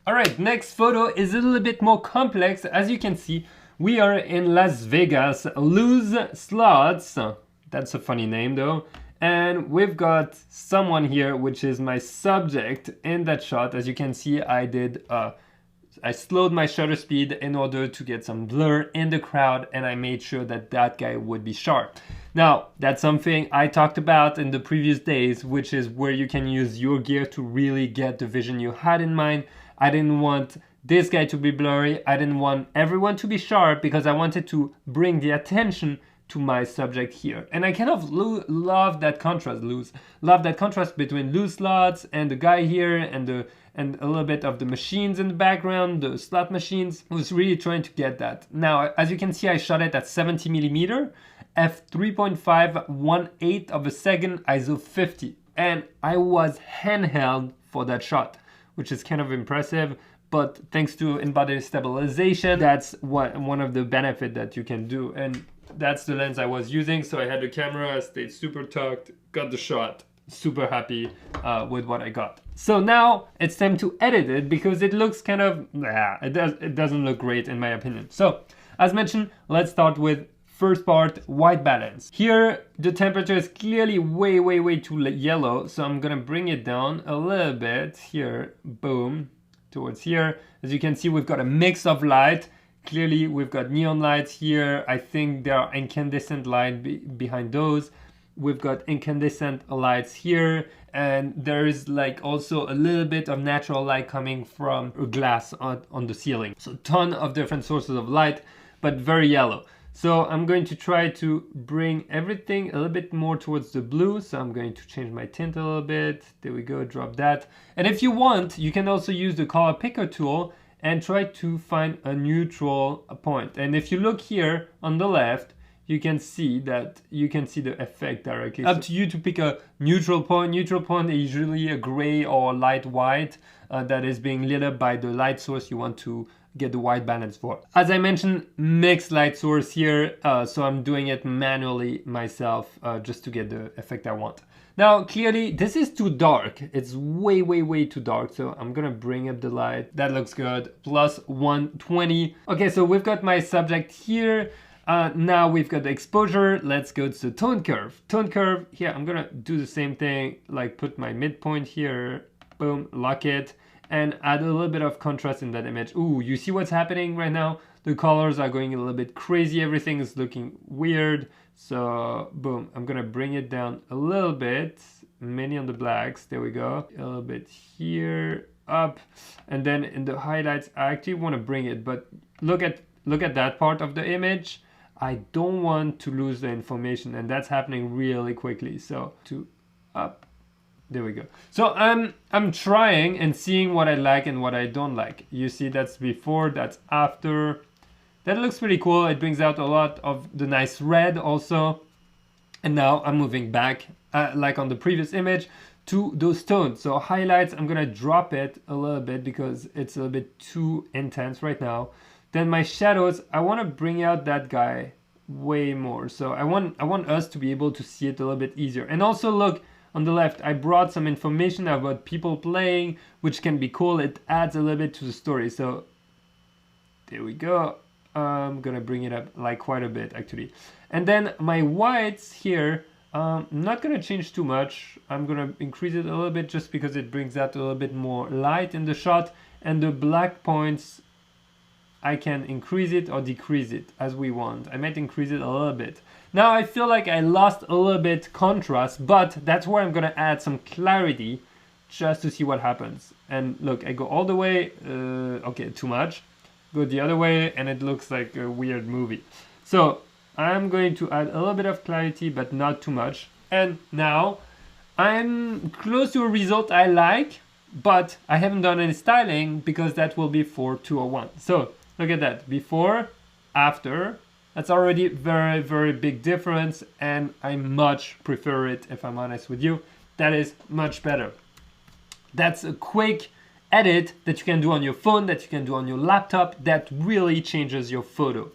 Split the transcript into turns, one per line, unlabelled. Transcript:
All right, next photo is a little bit more complex. As you can see, we are in Las Vegas, Loose Slots. That's a funny name though. And we've got someone here, which is my subject in that shot. As you can see, I slowed my shutter speed in order to get some blur in the crowd, and I made sure that that guy would be sharp. Now, that's something I talked about in the previous days, which is where you can use your gear to really get the vision you had in mind. I didn't want this guy to be blurry. I didn't want everyone to be sharp because I wanted to bring the attention to my subject here. And I kind of love that contrast, between loose slots and the guy here and a little bit of the machines in the background, the slot machines. I was really trying to get that. Now, as you can see, I shot it at 70mm, f3.5, 1/8 of a second, ISO 50. And I was handheld for that shot, which is kind of impressive. But thanks to in-body stabilization, that's one of the benefits that you can do. And that's the lens I was using. So I had the camera, stayed super tucked, got the shot. Super happy with what I got. So now it's time to edit it because it looks kind of, it doesn't look great in my opinion. So as mentioned, let's start with first part, white balance. Here, the temperature is clearly way too yellow. So I'm gonna bring it down a little bit here, boom, towards here. As you can see, we've got a mix of light. Clearly, we've got neon lights here. I think there are incandescent light behind those. We've got incandescent lights here, and there is like also a little bit of natural light coming from a glass on the ceiling. So a ton of different sources of light, but very yellow. So I'm going to try to bring everything a little bit more towards the blue. So I'm going to change my tint a little bit. There we go, drop that. And if you want, you can also use the color picker tool and try to find a neutral point. And if you look here on the left, you can see the effect directly. Up to you to pick a neutral point. Neutral point is usually a gray or light white that is being lit up by the light source you want to get the white balance for. As I mentioned, mixed light source here, so I'm doing it manually myself just to get the effect I want. Now, clearly, this is too dark. It's way too dark, so I'm gonna bring up the light. That looks good, plus 120. Okay, so we've got my subject here. Now we've got the exposure. Let's go to the tone curve. Tone curve, here, I'm gonna do the same thing, like put my midpoint here, boom, lock it, and add a little bit of contrast in that image. Ooh, you see what's happening right now? The colors are going a little bit crazy. Everything is looking weird. So boom, I'm gonna bring it down a little bit, mainly on the blacks. There we go. A little bit here, up. And then in the highlights, I actually wanna bring it, but look at that part of the image. I don't want to lose the information, and that's happening really quickly. So to up, there we go. So I'm trying and seeing what I like and what I don't like. You see, that's before, that's after. That looks pretty cool. It brings out a lot of the nice red also. And now I'm moving back, like on the previous image, to those tones. So highlights, I'm gonna drop it a little bit because it's a little bit too intense right now. Then my shadows, I want to bring out that guy way more. So I want us to be able to see it a little bit easier. And also look on the left, I brought some information about people playing, which can be cool. It adds a little bit to the story. So there we go. I'm gonna bring it up like quite a bit actually. And then my whites here, I'm not gonna change too much. I'm gonna increase it a little bit just because it brings out a little bit more light in the shot. And the black points, I can increase it or decrease it as we want. I might increase it a little bit. Now I feel like I lost a little bit contrast, but that's where I'm gonna add some clarity just to see what happens. And look, I go all the way, okay, too much. Go the other way and it looks like a weird movie. So I'm going to add a little bit of clarity, but not too much. And now I'm close to a result I like, but I haven't done any styling because that will be for 201. So look at that, before, after. That's already very big difference, and I much prefer it, if I'm honest with you. That is much better. That's a quick edit that you can do on your phone, that you can do on your laptop, that really changes your photo.